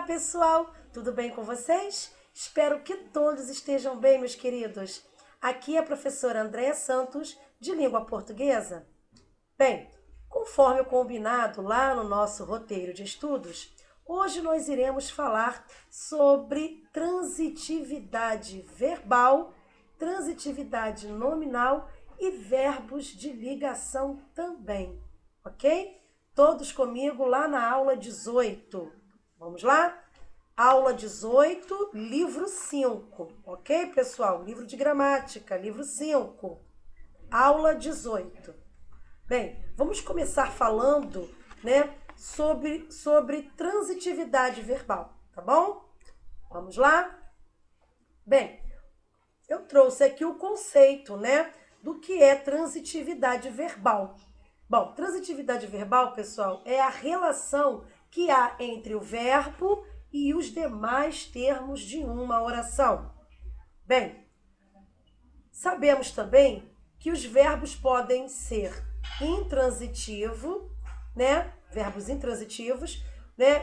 pessoal, tudo bem com vocês? Espero que todos estejam bem, meus queridos. Aqui é a professora Andréia Santos, de língua portuguesa. Bem, conforme o combinado lá no nosso roteiro de estudos, hoje nós iremos falar sobre transitividade verbal, transitividade nominal e verbos de ligação também, ok? Todos comigo lá na aula 18. Vamos lá? Aula 18, livro 5, ok, pessoal? Livro de gramática, livro 5, aula 18. Bem, vamos começar falando, sobre transitividade verbal, tá bom? Vamos lá? Bem, eu trouxe aqui o conceito, do que é transitividade verbal. Bom, transitividade verbal, pessoal, é a relação que há entre o verbo e os demais termos de uma oração. Bem, sabemos também que os verbos podem ser intransitivo, verbos intransitivos,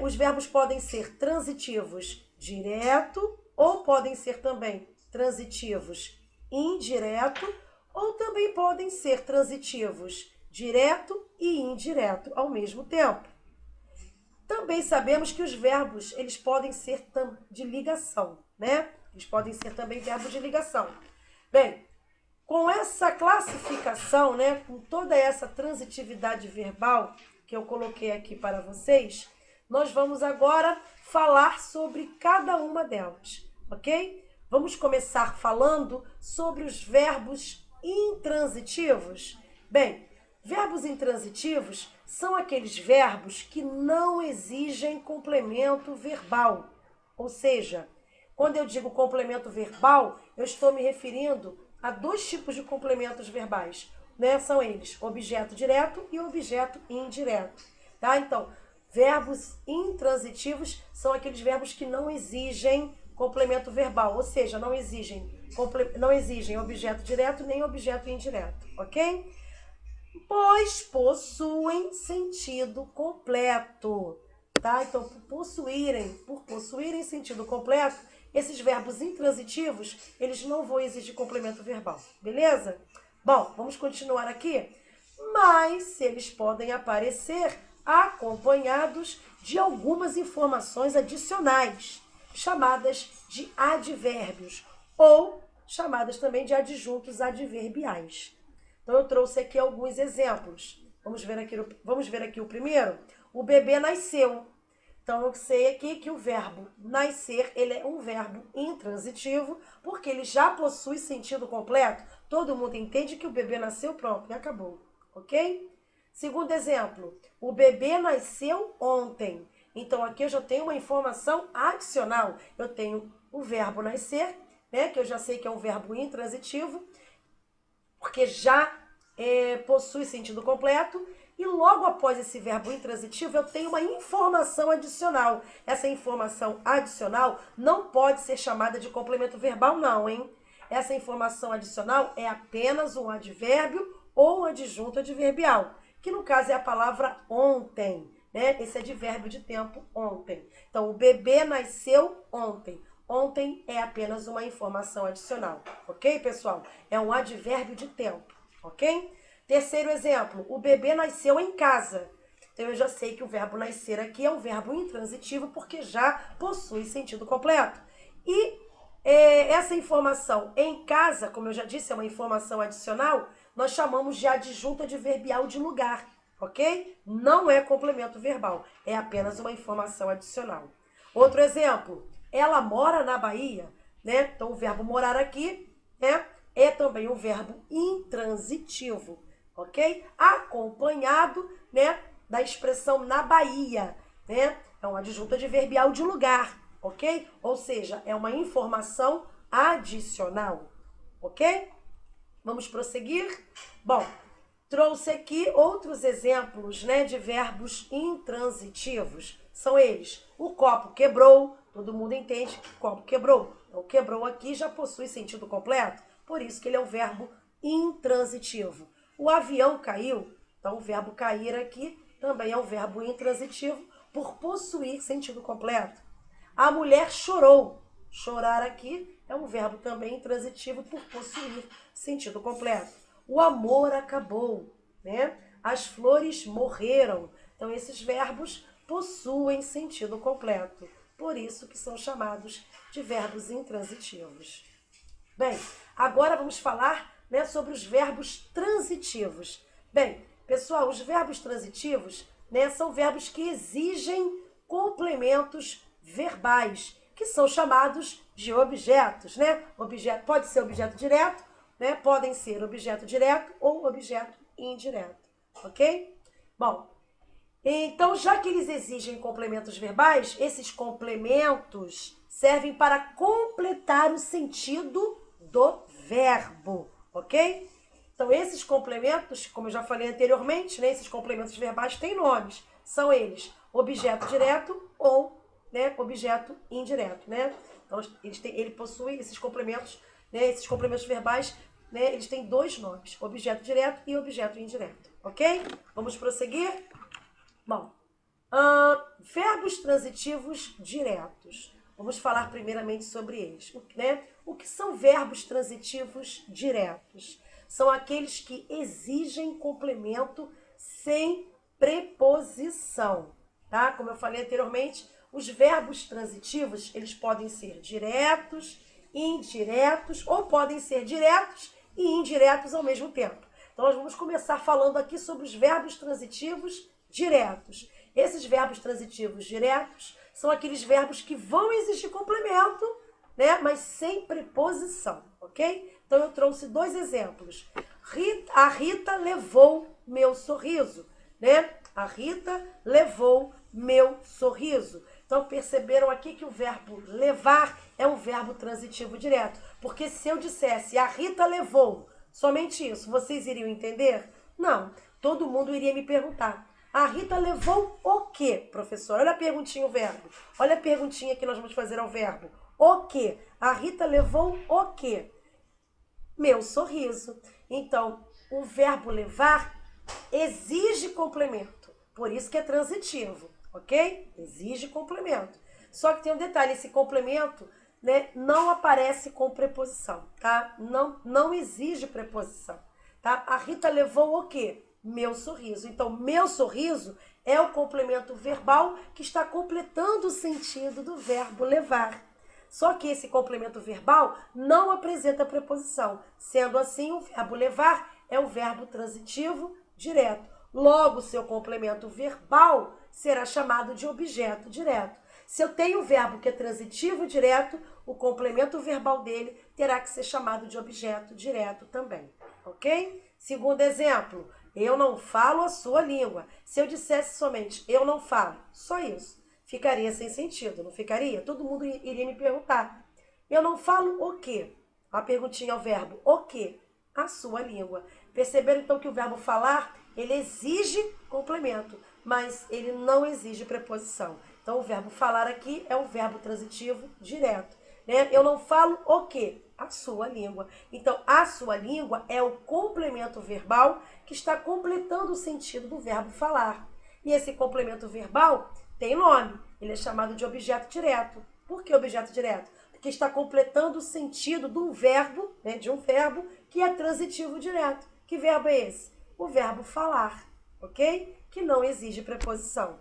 Os verbos podem ser transitivos direto ou podem ser também transitivos indireto ou também podem ser transitivos direto e indireto ao mesmo tempo. Também sabemos que os verbos, eles podem ser de ligação, Eles podem ser também verbos de ligação. Bem, com essa classificação, com toda essa transitividade verbal que eu coloquei aqui para vocês, nós vamos agora falar sobre cada uma delas, ok? Vamos começar falando sobre os verbos intransitivos. Bem, verbos intransitivos são aqueles verbos que não exigem complemento verbal. Ou seja, quando eu digo complemento verbal, eu estou me referindo a dois tipos de complementos verbais. São eles objeto direto e objeto indireto. Tá? Então, verbos intransitivos são aqueles verbos que não exigem complemento verbal, ou seja, não exigem objeto direto nem objeto indireto, ok? Pois possuem sentido completo, tá? Então, por possuírem sentido completo, esses verbos intransitivos, eles não vão exigir complemento verbal, beleza? Bom, vamos continuar aqui. Mas eles podem aparecer acompanhados de algumas informações adicionais, chamadas de advérbios, ou chamadas também de adjuntos adverbiais. Então, eu trouxe aqui alguns exemplos. Vamos ver aqui o primeiro. O bebê nasceu. Então, eu sei aqui que o verbo nascer, ele é um verbo intransitivo, porque ele já possui sentido completo. Todo mundo entende que o bebê nasceu, pronto, e acabou, ok? Segundo exemplo, o bebê nasceu ontem. Então, aqui eu já tenho uma informação adicional. Eu tenho o verbo nascer, que eu já sei que é um verbo intransitivo, porque já possui sentido completo. E logo após esse verbo intransitivo, eu tenho uma informação adicional. Essa informação adicional não pode ser chamada de complemento verbal, não, hein? Essa informação adicional é apenas um advérbio ou um adjunto adverbial, que no caso é a palavra ontem, Esse advérbio de tempo, ontem. Então, o bebê nasceu ontem. Ontem é apenas uma informação adicional, ok, pessoal? É um advérbio de tempo, ok? Terceiro exemplo, o bebê nasceu em casa. Então, eu já sei que o verbo nascer aqui é um verbo intransitivo porque já possui sentido completo. E essa informação em casa, como eu já disse, é uma informação adicional, nós chamamos de adjunto adverbial de lugar, ok? Não é complemento verbal, é apenas uma informação adicional. Outro exemplo, ela mora na Bahia, Então, o verbo morar aqui, é também um verbo intransitivo, ok? Acompanhado, da expressão na Bahia, É um adjunto adverbial de lugar, ok? Ou seja, é uma informação adicional, ok? Vamos prosseguir? Bom, trouxe aqui outros exemplos, de verbos intransitivos. São eles, o copo quebrou, todo mundo entende que o copo quebrou. Então, quebrou aqui já possui sentido completo, por isso que ele é um verbo intransitivo. O avião caiu, então o verbo cair aqui também é um verbo intransitivo por possuir sentido completo. A mulher chorou. Chorar aqui é um verbo também intransitivo por possuir sentido completo. O amor acabou, né? As flores morreram. Então, esses verbos possuem sentido completo. Por isso que são chamados de verbos intransitivos. Bem, agora vamos falar, né, sobre os verbos transitivos. Bem, pessoal, os verbos transitivos, né, são verbos que exigem complementos verbais, que são chamados de objetos, né? Objeto pode ser objeto direto, né? Podem ser objeto direto ou objeto indireto, ok? Bom, então, já que eles exigem complementos verbais, esses complementos servem para completar o sentido do verbo, ok? Então, esses complementos, como eu já falei anteriormente, né, esses complementos verbais têm nomes. São eles objeto direto ou, né, objeto indireto, né? Então, ele possui esses complementos, né, esses complementos verbais, né, eles têm dois nomes, objeto direto e objeto indireto, ok? Vamos prosseguir? Bom, verbos transitivos diretos. Vamos falar primeiramente sobre eles, né? O que são verbos transitivos diretos? São aqueles que exigem complemento sem preposição, tá? Como eu falei anteriormente, os verbos transitivos, eles podem ser diretos, indiretos ou podem ser diretos e indiretos ao mesmo tempo. Então, nós vamos começar falando aqui sobre os verbos transitivos diretos. Esses verbos transitivos diretos são aqueles verbos que vão exigir complemento, né, mas sem preposição, ok? Então, eu trouxe dois exemplos. A Rita levou meu sorriso, né? A Rita levou meu sorriso. Então, perceberam aqui que o verbo levar é um verbo transitivo direto. Porque se eu dissesse a Rita levou, somente isso, vocês iriam entender? Não. Todo mundo iria me perguntar. A Rita levou o quê, professor? Olha a perguntinha, o verbo. Olha a perguntinha que nós vamos fazer ao verbo. O quê? A Rita levou o quê? Meu sorriso. Então, o verbo levar exige complemento. Por isso que é transitivo, ok? Exige complemento. Só que tem um detalhe, esse complemento, né, não aparece com preposição, tá? Não exige preposição, tá? A Rita levou o quê? Meu sorriso. Então, meu sorriso é o complemento verbal que está completando o sentido do verbo levar. Só que esse complemento verbal não apresenta preposição. Sendo assim, o verbo levar é um verbo transitivo direto. Logo, seu complemento verbal será chamado de objeto direto. Se eu tenho um verbo que é transitivo direto, o complemento verbal dele terá que ser chamado de objeto direto também, ok? Segundo exemplo, eu não falo a sua língua. Se eu dissesse somente eu não falo, só isso, ficaria sem sentido, não ficaria? Todo mundo iria me perguntar. Eu não falo o quê? A perguntinha ao verbo o quê? A sua língua. Perceberam então que o verbo falar, ele exige complemento, mas ele não exige preposição. Então, o verbo falar aqui é um verbo transitivo direto, né? Eu não falo o quê? A sua língua. Então, a sua língua é o complemento verbal que está completando o sentido do verbo falar. E esse complemento verbal tem nome. Ele é chamado de objeto direto. Por que objeto direto? Porque está completando o sentido de um verbo, né, que é transitivo direto. Que verbo é esse? O verbo falar, ok? Que não exige preposição.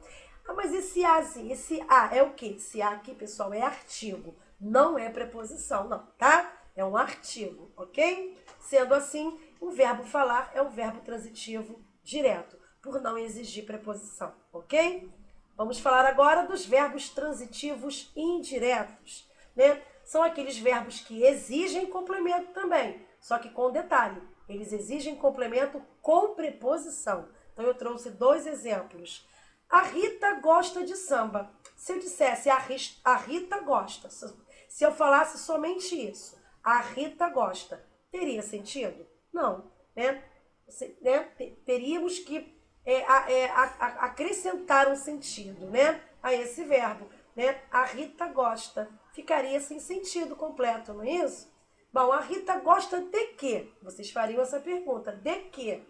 Ah, mas esse azinho, esse a é o quê? Esse a aqui, pessoal, é artigo. Não é preposição, não, tá? É um artigo, ok? Sendo assim, o verbo falar é um verbo transitivo direto, por não exigir preposição, ok? Vamos falar agora dos verbos transitivos indiretos, né? São aqueles verbos que exigem complemento também, só que com detalhe, eles exigem complemento com preposição. Então, eu trouxe dois exemplos. A Rita gosta de samba. Se eu dissesse a Rita gosta, se eu falasse somente isso, a Rita gosta, teria sentido? Não, né? Teríamos que acrescentar um sentido, né, a esse verbo, né? A Rita gosta, ficaria sem sentido completo, não é isso? Bom, a Rita gosta de quê? Vocês fariam essa pergunta, de quê?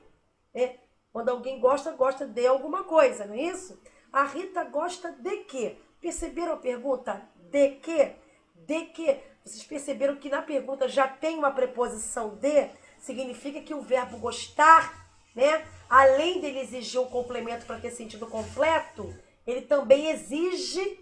É, quando alguém gosta, gosta de alguma coisa, não é isso? A Rita gosta de quê? Perceberam a pergunta? de que, de que. Vocês perceberam que na pergunta já tem uma preposição de, significa que o verbo gostar, né, além dele exigir um complemento para ter sentido completo, ele também exige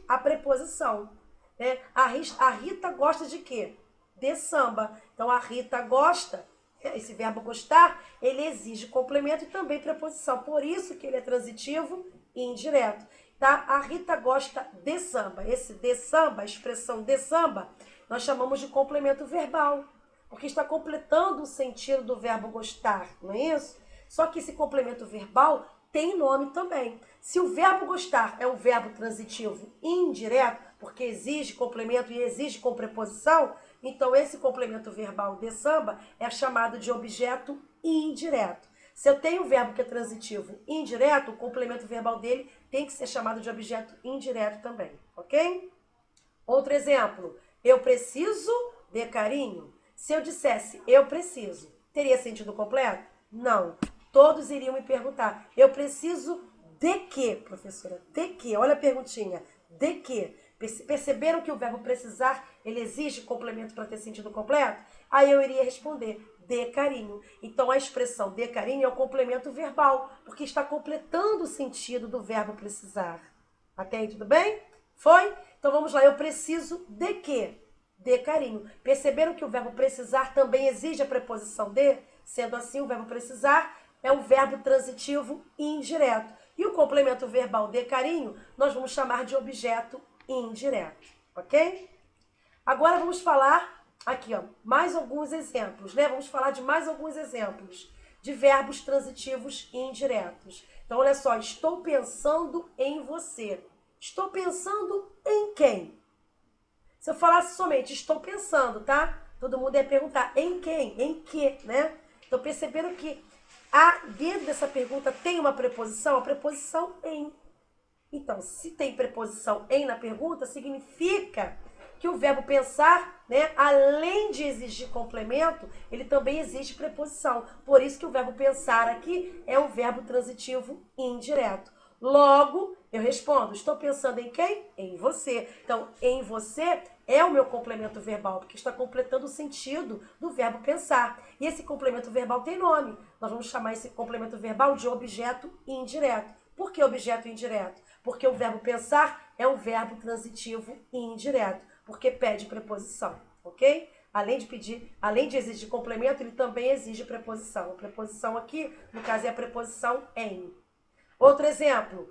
a preposição. Né? A Rita gosta de quê? De samba. Então, a Rita gosta, esse verbo gostar, ele exige complemento e também preposição. Por isso que ele é transitivo e indireto. Tá? A Rita gosta de samba. Esse de samba, a expressão de samba, nós chamamos de complemento verbal, porque está completando o sentido do verbo gostar, não é isso? Só que esse complemento verbal tem nome também. Se o verbo gostar é um verbo transitivo indireto, porque exige complemento e exige com preposição, então esse complemento verbal de samba é chamado de objeto indireto. Se eu tenho um verbo que é transitivo indireto, o complemento verbal dele tem que ser chamado de objeto indireto também, ok? Outro exemplo, eu preciso de carinho. Se eu dissesse eu preciso, teria sentido completo? Não. Todos iriam me perguntar, eu preciso de quê, professora? De quê? Olha a perguntinha, de quê? Perceberam que o verbo precisar, ele exige complemento para ter sentido completo? Aí eu iria responder, de carinho. Então, a expressão de carinho é o complemento verbal, porque está completando o sentido do verbo precisar. Até aí, tudo bem? Foi? Então, vamos lá. Eu preciso de quê? De carinho. Perceberam que o verbo precisar também exige a preposição de? Sendo assim, o verbo precisar é um verbo transitivo indireto. E o complemento verbal de carinho, nós vamos chamar de objeto indireto. Ok? Agora, vamos falar aqui, ó, mais alguns exemplos, né? Vamos falar de mais alguns exemplos de verbos transitivos e indiretos. Então, olha só, estou pensando em você. Estou pensando em quem? Se eu falasse somente estou pensando, tá? Todo mundo ia perguntar em quem? Em que, né? Então, perceberam que dentro dessa pergunta tem uma preposição? A preposição em. Então, se tem preposição em na pergunta, significa que o verbo pensar, né, além de exigir complemento, ele também exige preposição. Por isso que o verbo pensar aqui é um verbo transitivo indireto. Logo, eu respondo, estou pensando em quem? Em você. Então, em você é o meu complemento verbal, porque está completando o sentido do verbo pensar. E esse complemento verbal tem nome. Nós vamos chamar esse complemento verbal de objeto indireto. Por que objeto indireto? Porque o verbo pensar é um verbo transitivo indireto, porque pede preposição, ok? Além de exigir complemento, ele também exige preposição. A preposição aqui, no caso, é a preposição em. Outro exemplo,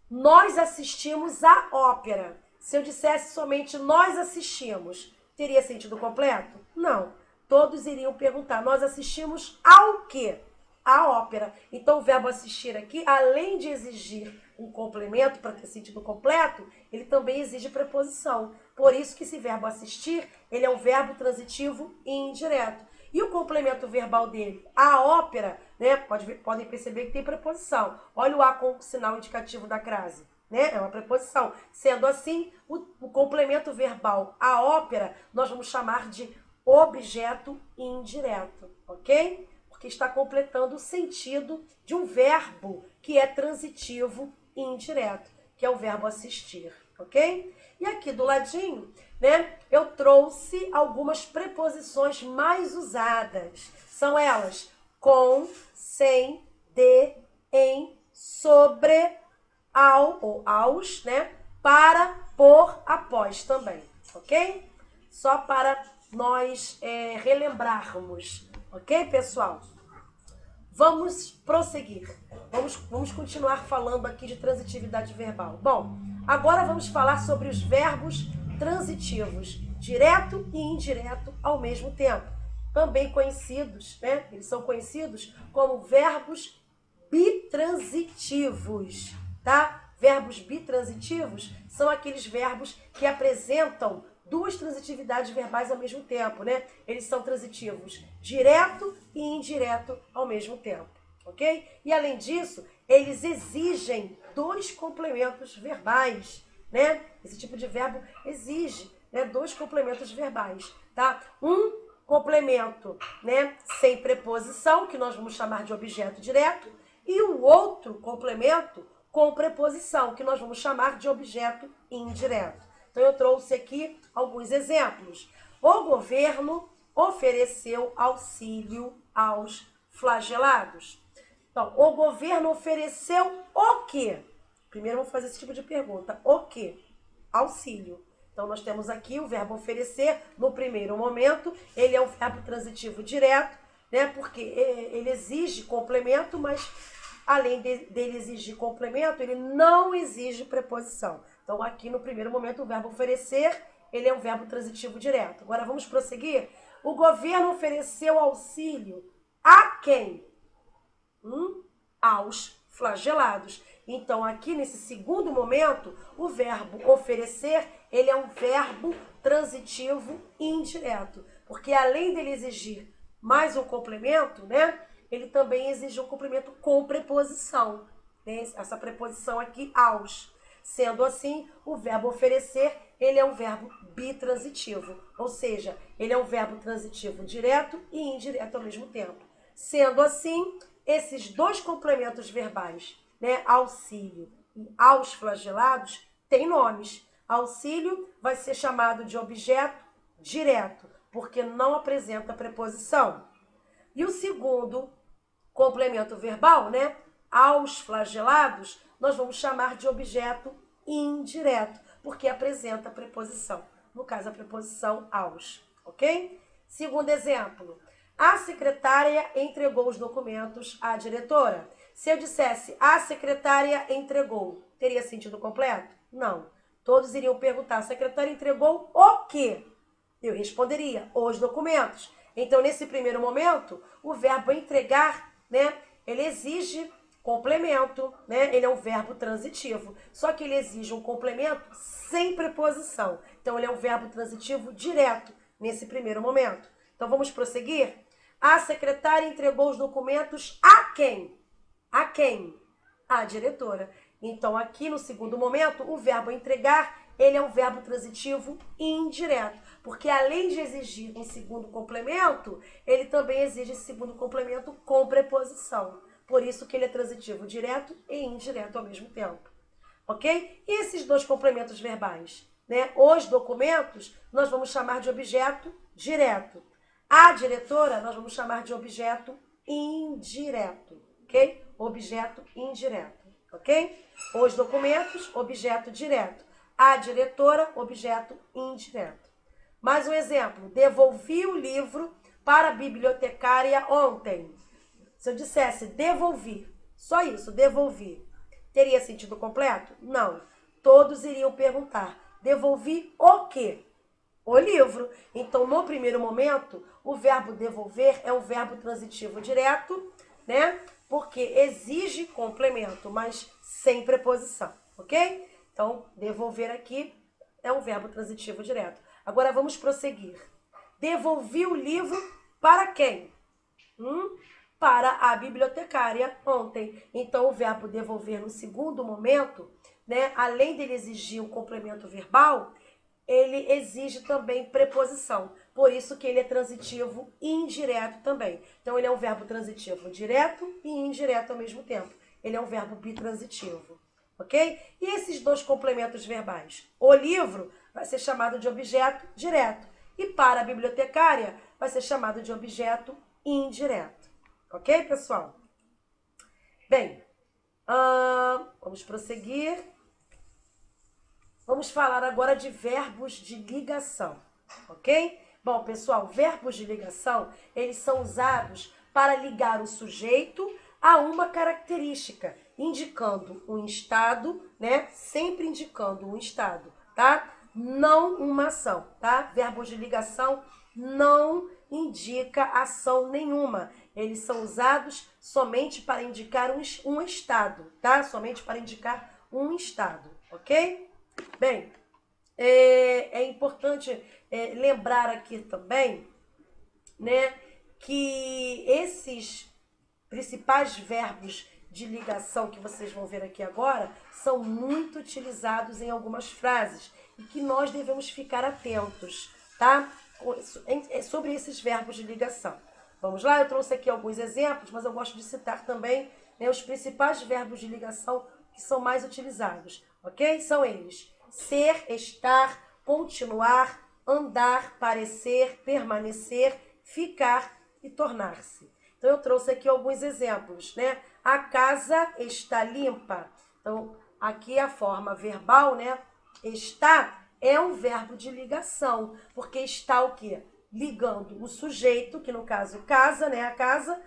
nós assistimos à ópera. Se eu dissesse somente nós assistimos, teria sentido completo? Não. Todos iriam perguntar, nós assistimos ao quê? À ópera. Então, o verbo assistir aqui, além de exigir um complemento para ter sentido completo, ele também exige preposição. Por isso que esse verbo assistir, ele é um verbo transitivo e indireto. E o complemento verbal dele, a ópera, né? Podem perceber que tem preposição. Olha o A com o sinal indicativo da crase, né? É uma preposição. Sendo assim, o complemento verbal, a ópera, nós vamos chamar de objeto indireto, ok? Porque está completando o sentido de um verbo que é transitivo e indireto, que é o verbo assistir, ok? E aqui do ladinho, né, eu trouxe algumas preposições mais usadas. São elas com, sem, de, em, sobre, ao ou aos, né, para, por, após também, ok? Só para nós relembrarmos, ok, pessoal? Vamos prosseguir. Vamos continuar falando aqui de transitividade verbal. Bom, agora vamos falar sobre os verbos transitivos, direto e indireto ao mesmo tempo. Também conhecidos, né? Eles são conhecidos como verbos bitransitivos, tá? Verbos bitransitivos são aqueles verbos que apresentam duas transitividades verbais ao mesmo tempo, né? Eles são transitivos direto e indireto ao mesmo tempo, ok? E além disso, eles exigem dois complementos verbais, né? Esse tipo de verbo exige, né, dois complementos verbais, tá? Um complemento, né, sem preposição, que nós vamos chamar de objeto direto, e o outro complemento com preposição, que nós vamos chamar de objeto indireto. Então, eu trouxe aqui alguns exemplos. O governo ofereceu auxílio aos flagelados. Então, o governo ofereceu o quê? Primeiro, vamos fazer esse tipo de pergunta. O quê? Auxílio. Então, nós temos aqui o verbo oferecer. No primeiro momento, ele é um verbo transitivo direto, né? Porque ele exige complemento, mas além dele exigir complemento, ele não exige preposição. Então, aqui no primeiro momento, o verbo oferecer, ele é um verbo transitivo direto. Agora, vamos prosseguir? O governo ofereceu auxílio a quem? Aos flagelados. Então, aqui nesse segundo momento, o verbo oferecer, ele é um verbo transitivo indireto. Porque além dele exigir mais um complemento, né? Ele também exige um complemento com preposição. Né? Essa preposição aqui, aos. Sendo assim, o verbo oferecer, ele é um verbo bitransitivo. Ou seja, ele é um verbo transitivo direto e indireto ao mesmo tempo. Sendo assim, esses dois complementos verbais, né, auxílio e aos flagelados, têm nomes. Auxílio vai ser chamado de objeto direto, porque não apresenta preposição. E o segundo complemento verbal, né, aos flagelados, nós vamos chamar de objeto indireto, porque apresenta preposição. No caso, a preposição aos, ok? Segundo exemplo. A secretária entregou os documentos à diretora. Se eu dissesse a secretária entregou, teria sentido completo? Não. Todos iriam perguntar, a secretária entregou o quê? Eu responderia, os documentos. Então, nesse primeiro momento, o verbo entregar, né, ele exige complemento, né? Ele é um verbo transitivo. Só que ele exige um complemento sem preposição. Então, ele é um verbo transitivo direto nesse primeiro momento. Então, vamos prosseguir? A secretária entregou os documentos a quem? A quem? A diretora. Então, aqui no segundo momento, o verbo entregar, ele é um verbo transitivo indireto. Porque além de exigir um segundo complemento, ele também exige esse segundo complemento com preposição. Por isso que ele é transitivo direto e indireto ao mesmo tempo. Ok? E esses dois complementos verbais? Né? Os documentos, nós vamos chamar de objeto direto. A diretora, nós vamos chamar de objeto indireto, ok? Objeto indireto, ok? Os documentos, objeto direto. A diretora, objeto indireto. Mais um exemplo. Devolvi o livro para a bibliotecária ontem. Se eu dissesse devolvi, só isso, devolvi, teria sentido completo? Não. Todos iriam perguntar, devolvi o quê? O livro. Então, no primeiro momento, o verbo devolver é um verbo transitivo direto, né? Porque exige complemento, mas sem preposição, ok? Então, devolver aqui é um verbo transitivo direto. Agora, vamos prosseguir. Devolvi o livro para quem? Para a bibliotecária ontem. Então, o verbo devolver no segundo momento, né? Além dele exigir um complemento verbal, ele exige também preposição. Por isso que ele é transitivo e indireto também. Então, ele é um verbo transitivo direto e indireto ao mesmo tempo. Ele é um verbo bitransitivo. Ok? E esses dois complementos verbais? O livro vai ser chamado de objeto direto. E para a bibliotecária vai ser chamado de objeto indireto. Ok, pessoal? Bem, vamos prosseguir. Vamos falar agora de verbos de ligação, ok? Bom, pessoal, verbos de ligação, eles são usados para ligar o sujeito a uma característica, indicando um estado, né? Sempre indicando um estado, tá? Não uma ação, tá? Verbos de ligação não indica ação nenhuma. Eles são usados somente para indicar um estado, tá? Somente para indicar um estado, ok? Bem, é importante lembrar aqui também, né, que esses principais verbos de ligação que vocês vão ver aqui agora são muito utilizados em algumas frases e que nós devemos ficar atentos, tá? Sobre esses verbos de ligação. Vamos lá? Eu trouxe aqui alguns exemplos, mas eu gosto de citar também, né, os principais verbos de ligação que são mais utilizados, ok? São eles: ser, estar, continuar, andar, parecer, permanecer, ficar e tornar-se. Então, eu trouxe aqui alguns exemplos, né? A casa está limpa. Então, aqui a forma verbal, né? Está é um verbo de ligação, porque está o quê? Ligando o sujeito, que no caso casa, né? A casa,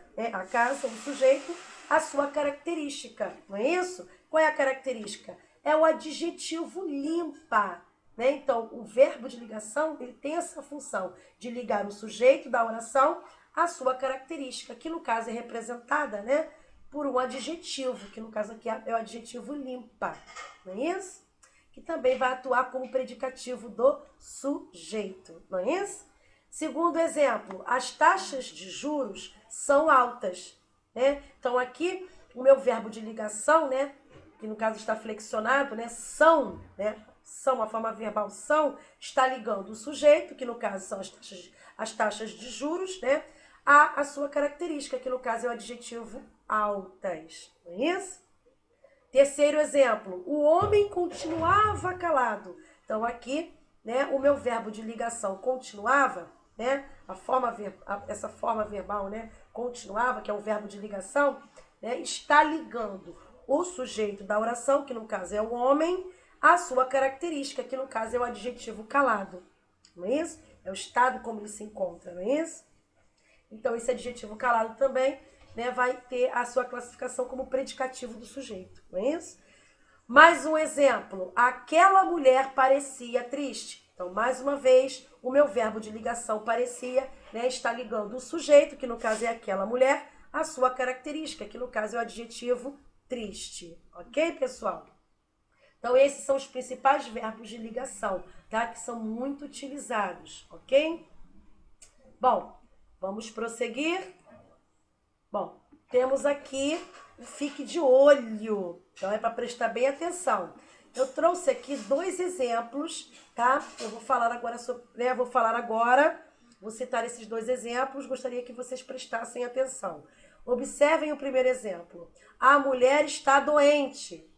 o sujeito, a sua característica, não é isso? Qual é a característica? É o adjetivo limpa, né? Então, o verbo de ligação, ele tem essa função de ligar o sujeito da oração à sua característica, que no caso é representada, né, por um adjetivo, que no caso aqui é o adjetivo limpa, não é isso? Que também vai atuar como predicativo do sujeito, não é isso? Segundo exemplo, as taxas de juros são altas, né? Então aqui o meu verbo de ligação, né, que no caso está flexionado, né, são, né, são, a forma verbal são, está ligando o sujeito, que no caso são as taxas de juros, né, a sua característica, que no caso é o adjetivo altas, não é isso? Terceiro exemplo, o homem continuava calado. Então aqui, né, o meu verbo de ligação continuava, né, essa forma verbal, né, continuava, que é o verbo de ligação, né, está ligando o sujeito da oração, que no caso é o homem, a sua característica, que no caso é o adjetivo calado, não é isso? É o estado como ele se encontra, não é isso? Então, esse adjetivo calado também, né, vai ter a sua classificação como predicativo do sujeito, não é isso? Mais um exemplo, aquela mulher parecia triste. Então, mais uma vez, o meu verbo de ligação parecia, né, está ligando o sujeito, que no caso é aquela mulher, a sua característica, que no caso é o adjetivo triste. Ok, pessoal? Então, esses são os principais verbos de ligação, tá? Que são muito utilizados, ok? Bom, vamos prosseguir. Bom, temos aqui o fique de olho. Então, é para prestar bem atenção. Eu trouxe aqui 2 exemplos, tá? Eu vou falar agora sobre, né? Vou citar esses 2 exemplos. Gostaria que vocês prestassem atenção. Observem o primeiro exemplo. A mulher está doente.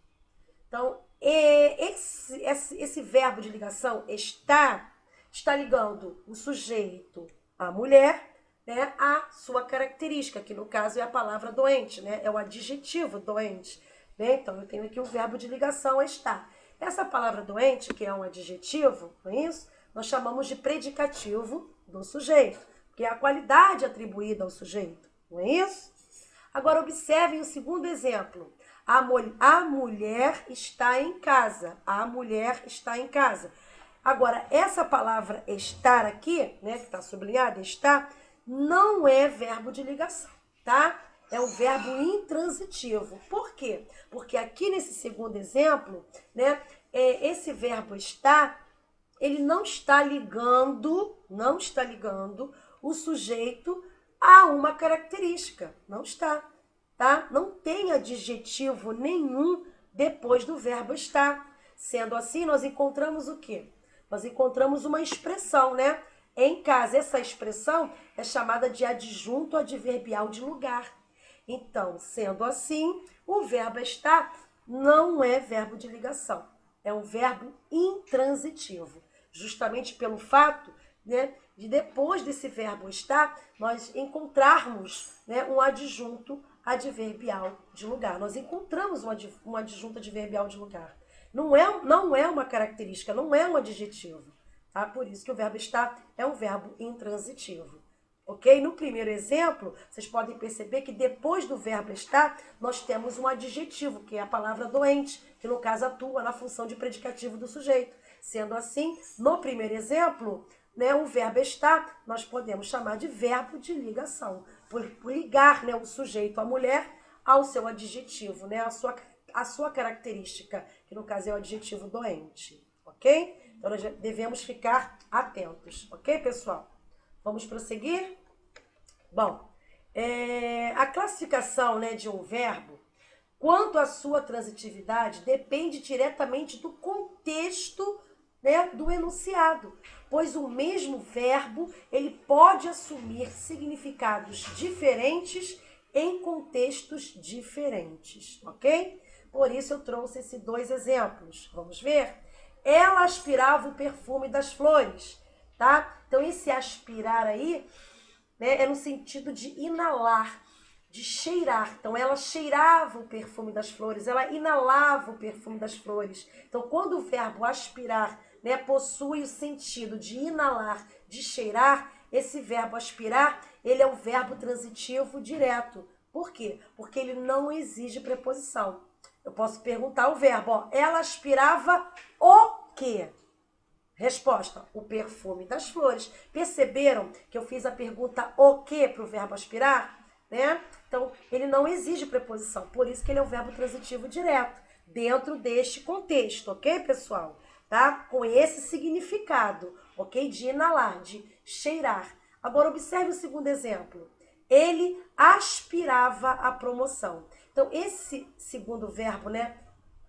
Então, esse verbo de ligação está ligando o sujeito à mulher, né, a sua característica, que no caso é a palavra doente, né, é o adjetivo doente. Né? Então, eu tenho aqui o verbo de ligação está. Essa palavra doente, que é um adjetivo, não é isso? Nós chamamos de predicativo do sujeito, que é a qualidade atribuída ao sujeito, não é isso? Agora, observem o segundo exemplo. A mulher está em casa. A mulher está em casa. Agora, essa palavra estar aqui, né, que está sublinhada, estar, não é verbo de ligação, tá? É um verbo intransitivo. Por quê? Porque aqui nesse segundo exemplo, né, esse verbo estar, ele não está ligando o sujeito a uma característica. Não está, tá? Não tem adjetivo nenhum depois do verbo estar. Sendo assim, nós encontramos o quê? Nós encontramos uma expressão, né? Em casa, essa expressão é chamada de adjunto adverbial de lugar. Então, sendo assim, o verbo estar não é verbo de ligação. É um verbo intransitivo. Justamente pelo fato, né, de depois desse verbo estar, nós encontrarmos, né, um adjunto adverbial de lugar. Nós encontramos um adjunto adverbial de lugar. Não é uma característica, não é um adjetivo. Tá? Por isso que o verbo estar é um verbo intransitivo. Ok? No primeiro exemplo, vocês podem perceber que depois do verbo estar, nós temos um adjetivo, que é a palavra doente, que no caso atua na função de predicativo do sujeito. Sendo assim, no primeiro exemplo, né, o verbo estar, nós podemos chamar de verbo de ligação, por ligar, né, o sujeito, a mulher, ao seu adjetivo, né, a sua característica, que no caso é o adjetivo doente, ok? Então, nós devemos ficar atentos, ok, pessoal? Vamos prosseguir? Bom, a classificação, né, de um verbo, quanto à sua transitividade, depende diretamente do contexto, né, do enunciado, pois o mesmo verbo ele pode assumir significados diferentes em contextos diferentes, ok? Por isso eu trouxe esses dois exemplos. Vamos ver? Ela aspirava o perfume das flores, tá? Então esse aspirar aí, né, é no sentido de inalar, de cheirar. Então ela cheirava o perfume das flores, ela inalava o perfume das flores. Então quando o verbo aspirar, né, possui o sentido de inalar, de cheirar, esse verbo aspirar, ele é um verbo transitivo direto. Por quê? Porque ele não exige preposição. Eu posso perguntar o verbo, ó, ela aspirava o quê? Resposta, o perfume das flores. Perceberam que eu fiz a pergunta o quê para o verbo aspirar? Né? Então, ele não exige preposição, por isso que ele é um verbo transitivo direto, dentro deste contexto, ok, pessoal? Tá? Com esse significado, ok? De inalar, de cheirar. Agora, observe o segundo exemplo. Ele aspirava a promoção. Então, esse segundo verbo, né?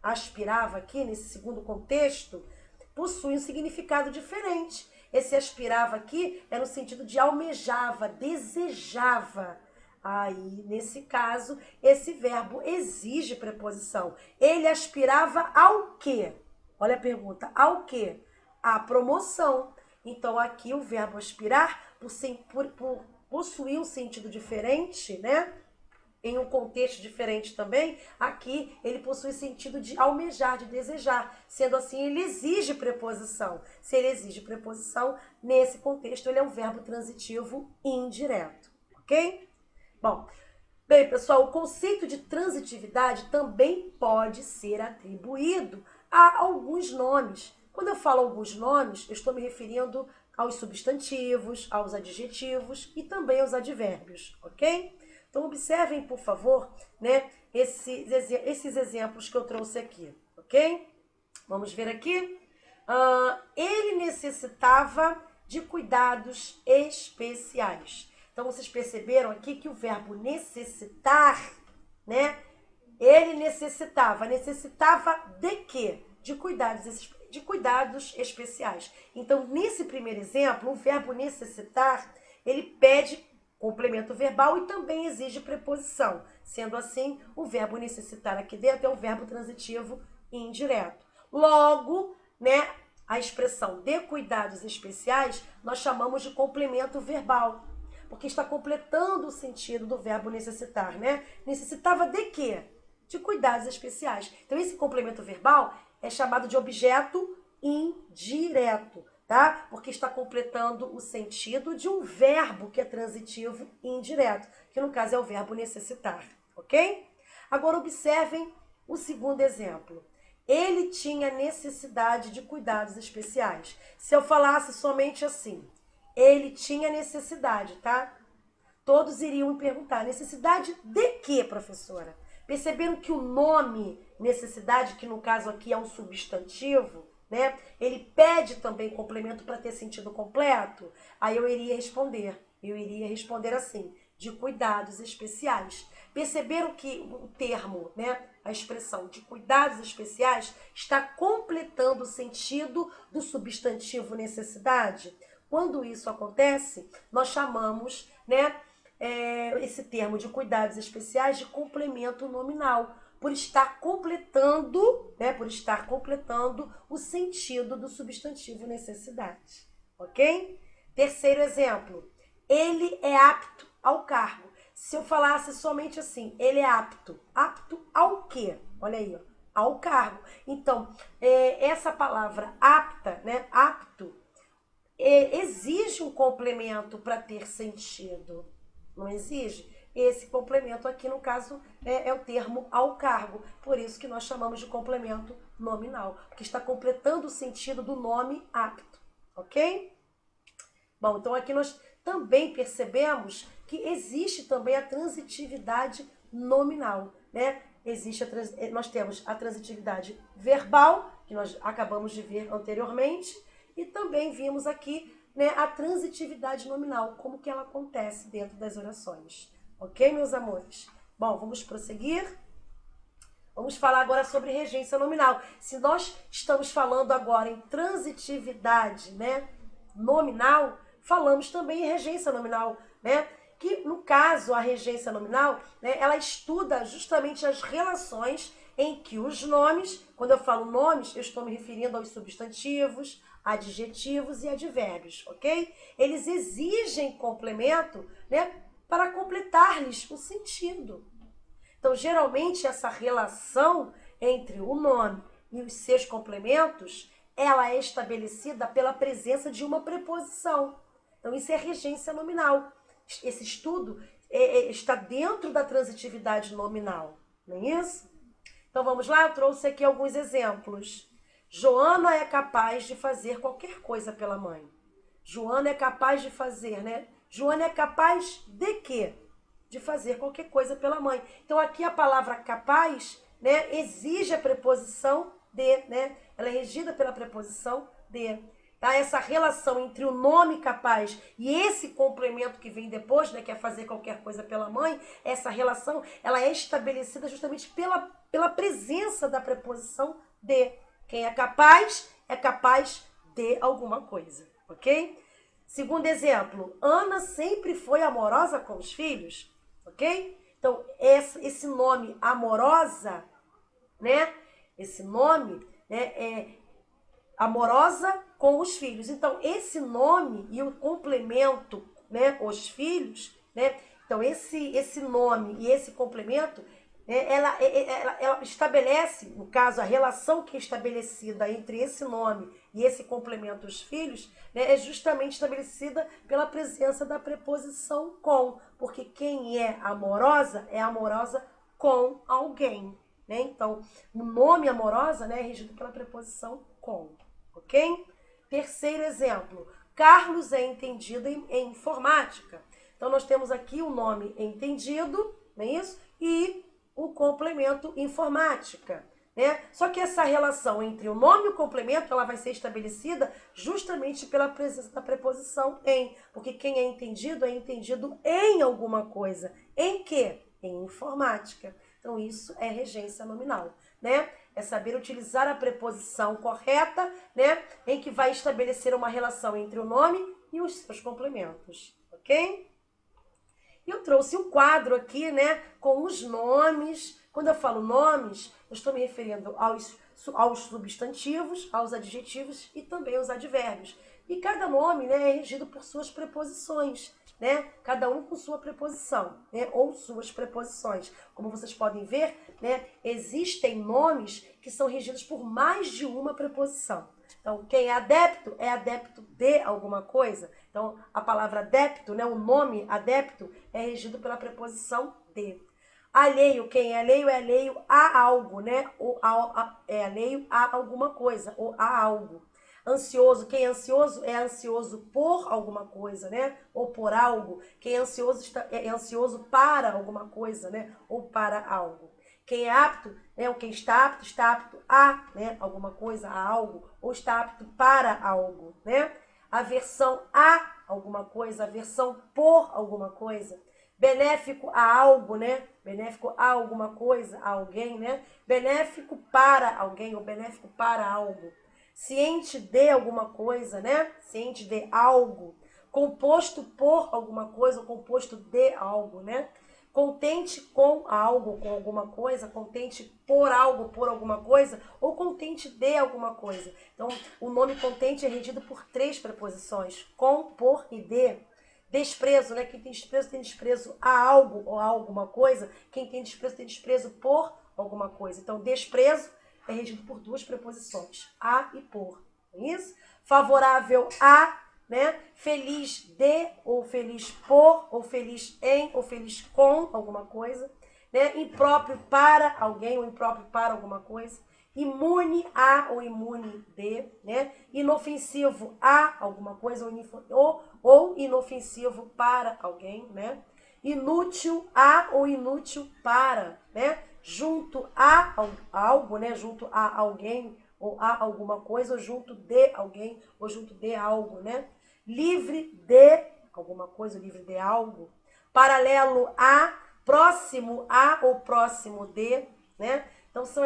Aspirava aqui, nesse segundo contexto, possui um significado diferente. Esse aspirava aqui é no sentido de almejava, desejava. Aí, nesse caso, esse verbo exige preposição. Ele aspirava ao quê? Olha a pergunta, ao quê? À promoção. Então, aqui o verbo aspirar, por possuir um sentido diferente, né? Em um contexto diferente também, aqui ele possui sentido de almejar, de desejar. Sendo assim, ele exige preposição. Se ele exige preposição, nesse contexto, ele é um verbo transitivo indireto. Ok? Bom, bem, pessoal, o conceito de transitividade também pode ser atribuído a alguns nomes. Quando eu falo alguns nomes, eu estou me referindo aos substantivos, aos adjetivos e também aos advérbios, ok? Então, observem, por favor, né, esses exemplos que eu trouxe aqui, ok? Vamos ver aqui. Ele necessitava de cuidados especiais. Então, vocês perceberam aqui que o verbo necessitar, né? Ele necessitava de quê? De cuidados especiais. Então, nesse primeiro exemplo, o verbo necessitar, ele pede complemento verbal e também exige preposição. Sendo assim, o verbo necessitar aqui dentro é um verbo transitivo indireto. Logo, né, a expressão de cuidados especiais nós chamamos de complemento verbal, porque está completando o sentido do verbo necessitar, né? Necessitava de quê? De cuidados especiais. Então, esse complemento verbal é chamado de objeto indireto, tá? Porque está completando o sentido de um verbo que é transitivo e indireto, que no caso é o verbo necessitar, ok? Agora, observem o segundo exemplo. Ele tinha necessidade de cuidados especiais. Se eu falasse somente assim, ele tinha necessidade, tá? Todos iriam me perguntar, necessidade de quê, professora? Perceberam que o nome necessidade, que no caso aqui é um substantivo, né? Ele pede também complemento para ter sentido completo? Aí eu iria responder assim, de cuidados especiais. Perceberam que o termo, né, a expressão de cuidados especiais está completando o sentido do substantivo necessidade? Quando isso acontece, nós chamamos, né, esse termo de cuidados especiais de complemento nominal, por estar completando, né, o sentido do substantivo necessidade, ok? Terceiro exemplo, ele é apto ao cargo. Se eu falasse somente assim, ele é apto ao quê? Olha aí, ó, ao cargo. Então, essa palavra apta, né, apto, exige um complemento para ter sentido. Não exige? Esse complemento aqui, no caso, é o termo ao cargo. Por isso que nós chamamos de complemento nominal, porque está completando o sentido do nome apto, ok? Bom, então aqui nós também percebemos que existe também a transitividade nominal, né? Nós temos a transitividade verbal, que nós acabamos de ver anteriormente, e também vimos aqui, né, a transitividade nominal, como que ela acontece dentro das orações. Ok, meus amores? Bom, vamos prosseguir. Vamos falar agora sobre regência nominal. Se nós estamos falando agora em transitividade, né, nominal, falamos também em regência nominal, né? Que, no caso, a regência nominal, né, ela estuda justamente as relações em que os nomes, quando eu falo nomes, eu estou me referindo aos substantivos, adjetivos e advérbios, ok? Eles exigem complemento, né, para completar-lhes o sentido. Então, geralmente, essa relação entre o nome e os seus complementos, ela é estabelecida pela presença de uma preposição. Então, isso é regência nominal. Esse estudo está dentro da transitividade nominal, não é isso? Então, vamos lá, eu trouxe aqui alguns exemplos. Joana é capaz de fazer qualquer coisa pela mãe. Joana é capaz de fazer, né? Joana é capaz de quê? De fazer qualquer coisa pela mãe. Então, aqui a palavra capaz, né, exige a preposição de, né? Ela é regida pela preposição de. Tá? Essa relação entre o nome capaz e esse complemento que vem depois, né, que é fazer qualquer coisa pela mãe, essa relação, ela é estabelecida justamente pela presença da preposição de. Quem é capaz de alguma coisa, ok? Segundo exemplo, Ana sempre foi amorosa com os filhos, ok? Então, esse nome amorosa, né? Esse nome, né, é amorosa com os filhos. Então, esse nome e o complemento, né, os filhos, né? Então, esse nome e esse complemento, né, ela estabelece, no caso, a relação que é estabelecida entre esse nome e esse complemento, os filhos, né, é justamente estabelecida pela presença da preposição com, porque quem é amorosa com alguém, né? Então, o nome amorosa, né, é regido pela preposição com, ok? Terceiro exemplo, Carlos é entendido em informática. Então, nós temos aqui o nome entendido, não é isso? E o complemento informática, né? Só que essa relação entre o nome e o complemento, ela vai ser estabelecida justamente pela presença da preposição em, porque quem é entendido em alguma coisa. Em quê? Em informática. Então, isso é regência nominal, né? É saber utilizar a preposição correta, né? Em que vai estabelecer uma relação entre o nome e os seus complementos, ok? Eu trouxe um quadro aqui, né, com os nomes. Quando eu falo nomes, eu estou me referindo aos substantivos, aos adjetivos e também aos advérbios. E cada nome, né, é regido por suas preposições, né? Cada um com sua preposição, né, ou suas preposições. Como vocês podem ver, né, existem nomes que são regidos por mais de uma preposição. Então, quem é adepto de alguma coisa. Então, a palavra adepto, né, o nome adepto, é regido pela preposição de. Alheio, quem é alheio a algo, né? Ou é alheio a alguma coisa, ou a algo. Ansioso, quem é ansioso por alguma coisa, né? Ou por algo. Quem é ansioso para alguma coisa, né? Ou para algo. Quem é apto, né? Ou quem está apto a, né, alguma coisa, a algo, ou está apto para algo, né? Aversão a alguma coisa, aversão por alguma coisa. Benéfico a algo, né? Benéfico a alguma coisa, a alguém, né? Benéfico para alguém ou benéfico para algo. Ciente de alguma coisa, né? Ciente de algo. Composto por alguma coisa ou composto de algo, né? Contente com algo, com alguma coisa, contente por algo, por alguma coisa, ou contente de alguma coisa. Então, o nome contente é regido por 3 preposições, com, por e de. Desprezo, né? Quem tem desprezo a algo ou a alguma coisa. Quem tem desprezo por alguma coisa. Então, desprezo é regido por 2 preposições, a e por. É isso? Favorável a, né? Feliz de, ou feliz por, ou feliz em, ou feliz com alguma coisa, né? Impróprio para alguém, ou impróprio para alguma coisa. Imune a, ou imune de, né? Inofensivo a alguma coisa, ou inofensivo para alguém, né? Inútil a, ou inútil para, né? Junto a algo, né? Junto a alguém, ou a alguma coisa, ou junto de alguém, ou junto de algo, né? Livre de alguma coisa, livre de algo. Paralelo a, próximo a ou próximo de, né? Então são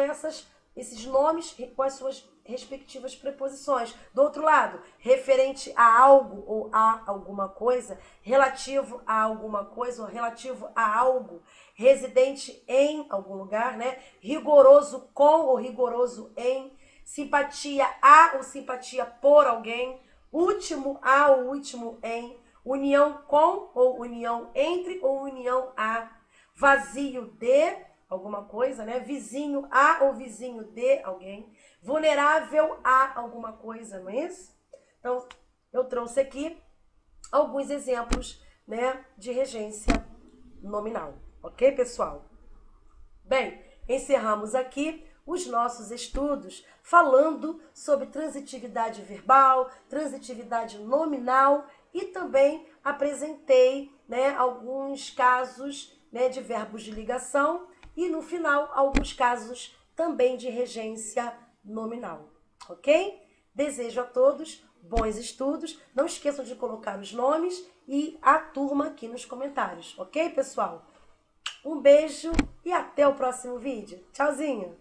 esses nomes com as suas respectivas preposições. Do outro lado, referente a algo ou a alguma coisa, relativo a alguma coisa ou relativo a algo, residente em algum lugar, né? Rigoroso com ou rigoroso em, simpatia a ou simpatia por alguém, último a ou último em, união com ou união entre ou união a, vazio de alguma coisa, né? Vizinho a ou vizinho de alguém, vulnerável a alguma coisa, não é isso? Então, eu trouxe aqui alguns exemplos, né, de regência nominal, ok, pessoal? Bem, encerramos aqui os nossos estudos falando sobre transitividade verbal, transitividade nominal e também apresentei, né, alguns casos, né, de verbos de ligação e no final alguns casos também de regência nominal, ok? Desejo a todos bons estudos. Não esqueçam de colocar os nomes e a turma aqui nos comentários, ok, pessoal? Um beijo e até o próximo vídeo. Tchauzinho!